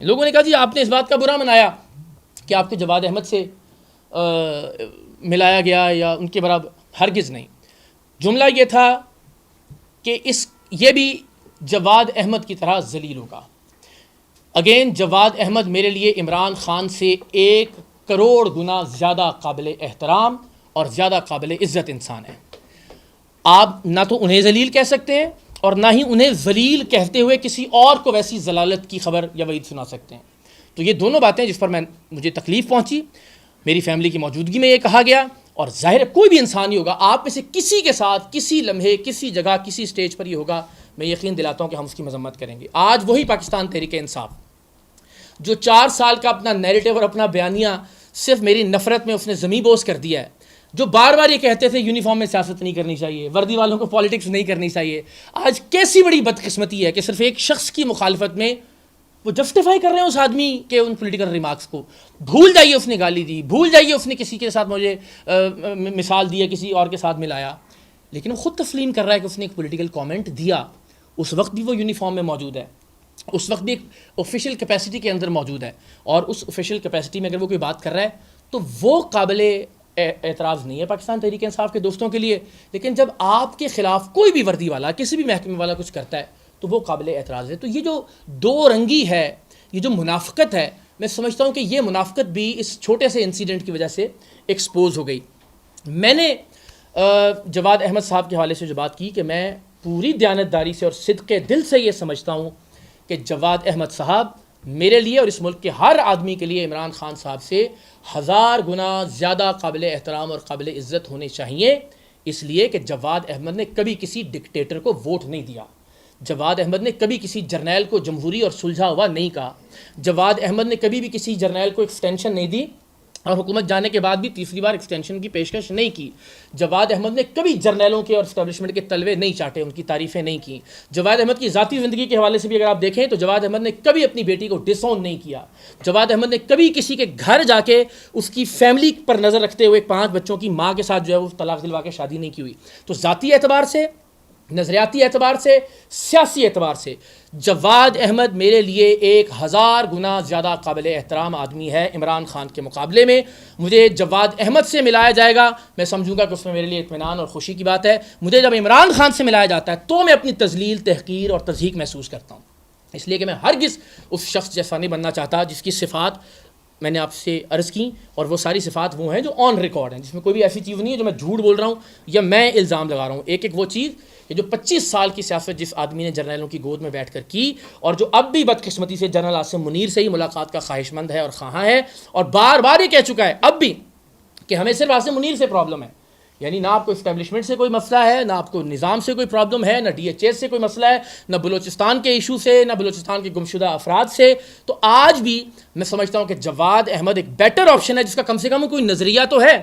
لوگوں نے کہا جی آپ نے اس بات کا برا منایا کہ آپ کو جواد احمد سے ملایا گیا یا ان کے برابر. ہرگز نہیں. جملہ یہ تھا کہ یہ بھی جواد احمد کی طرح ذلیل ہوگا. اگین جواد احمد میرے لیے عمران خان سے 1 کروڑ گنا زیادہ قابل احترام اور زیادہ قابل عزت انسان ہے. آپ نہ تو انہیں ذلیل کہہ سکتے ہیں اور نہ ہی انہیں ذلیل کہتے ہوئے کسی اور کو ویسی ضلالت کی خبر یا وعید سنا سکتے ہیں. تو یہ دونوں باتیں جس پر مجھے تکلیف پہنچی، میری فیملی کی موجودگی میں یہ کہا گیا، اور ظاہر کوئی بھی انسان ہی ہوگا، آپ میں سے کسی کے ساتھ کسی لمحے کسی جگہ کسی سٹیج پر یہ ہوگا، میں یقین دلاتا ہوں کہ ہم اس کی مذمت کریں گے. آج وہی پاکستان تحریک انصاف جو 4 سال کا اپنا نیریٹو اور اپنا بیانیہ صرف میری نفرت میں اس نے زمیں بوس کر دیا ہے، جو بار بار یہ کہتے تھے یونیفارم میں سیاست نہیں کرنی چاہیے، وردی والوں کو پالیٹکس نہیں کرنی چاہیے، آج کیسی بڑی بدقسمتی ہے کہ صرف ایک شخص کی مخالفت میں وہ جسٹیفائی کر رہے ہیں اس آدمی کے ان پولیٹیکل ریمارکس کو. بھول جائیے اس نے گالی دی، بھول جائیے اس نے کسی کے ساتھ مجھے مثال دی ہے، کسی اور کے ساتھ ملایا، لیکن وہ خود تسلیم کر رہا ہے کہ اس نے ایک پولیٹیکل کامنٹ دیا. اس وقت بھی وہ یونیفارم میں موجود ہے، اس وقت بھی ایک آفیشیل کیپیسٹی کے اندر موجود ہے، اور اس آفیشیل کیپیسٹی میں اگر وہ کوئی بات کر رہا ہے تو وہ قابل اعتراض نہیں ہے پاکستان تحریک انصاف کے دوستوں کے لیے. لیکن جب آپ کے خلاف کوئی بھی وردی والا کسی بھی محکمے والا کچھ کرتا ہے تو وہ قابل اعتراض ہے. تو یہ جو دو رنگی ہے، یہ جو منافقت ہے، میں سمجھتا ہوں کہ یہ منافقت بھی اس چھوٹے سے انسیڈنٹ کی وجہ سے ایکسپوز ہو گئی. میں نے جواد احمد صاحب کے حوالے سے جو بات کی کہ میں پوری دیانتداری سے اور صدق دل سے یہ سمجھتا ہوں کہ جواد احمد صاحب میرے لیے اور اس ملک کے ہر آدمی کے لیے عمران خان صاحب سے 1000 گنا زیادہ قابل احترام اور قابل عزت ہونے چاہیے، اس لیے کہ جواد احمد نے کبھی کسی ڈکٹیٹر کو ووٹ نہیں دیا. جواد احمد نے کبھی کسی جرنیل کو جمہوری اور سلجھا ہوا نہیں کہا. جواد احمد نے کبھی بھی کسی جرنیل کو ایکسٹینشن نہیں دی اور حکومت جانے کے بعد بھی تیسری بار ایکسٹینشن کی پیشکش نہیں کی. جواد احمد نے کبھی جرنیلوں کے اور اسٹیبلشمنٹ کے تلوے نہیں چاٹے، ان کی تعریفیں نہیں کی. جواد احمد کی ذاتی زندگی کے حوالے سے بھی اگر آپ دیکھیں تو جواد احمد نے کبھی اپنی بیٹی کو ڈس اون نہیں کیا. جواد احمد نے کبھی کسی کے گھر جا کے اس کی فیملی پر نظر رکھتے ہوئے 5 بچوں کی ماں کے ساتھ جو ہے وہ طلاق دلوا کے شادی نہیں کی ہوئی. تو ذاتی اعتبار سے، نظریاتی اعتبار سے، سیاسی اعتبار سے جواد احمد میرے لیے 1000 گنا زیادہ قابل احترام آدمی ہے عمران خان کے مقابلے میں. مجھے جواد احمد سے ملایا جائے گا، میں سمجھوں گا کہ اس میں میرے لیے اطمینان اور خوشی کی بات ہے. مجھے جب عمران خان سے ملایا جاتا ہے تو میں اپنی تذلیل، تحقیر اور تضحیک محسوس کرتا ہوں، اس لیے کہ میں ہرگز اس شخص جیسا نہیں بننا چاہتا جس کی صفات میں نے آپ سے عرض کی، اور وہ ساری صفات وہ ہیں جو آن ریکارڈ ہیں، جس میں کوئی بھی ایسی چیز نہیں ہے جو میں جھوٹ بول رہا ہوں یا میں الزام لگا رہا ہوں. ایک وہ چیز کہ جو 25 سال کی سیاست جس آدمی نے جرنیلوں کی گود میں بیٹھ کر کی، اور جو اب بھی بدقسمتی سے جنرل عاصم منیر سے ہی ملاقات کا خواہش مند ہے اور خواہاں ہے، اور بار بار یہ کہہ چکا ہے اب بھی کہ ہمیں صرف عاصم منیر سے پرابلم ہے. یعنی نہ آپ کو اسٹیبلشمنٹ سے کوئی مسئلہ ہے، نہ آپ کو نظام سے کوئی پرابلم ہے، نہ DHS سے کوئی مسئلہ ہے، نہ بلوچستان کے ایشو سے، نہ بلوچستان کے گمشدہ افراد سے. تو آج بھی میں سمجھتا ہوں کہ جواد احمد ایک بیٹر آپشن ہے جس کا کم سے کم کوئی نظریہ تو ہے.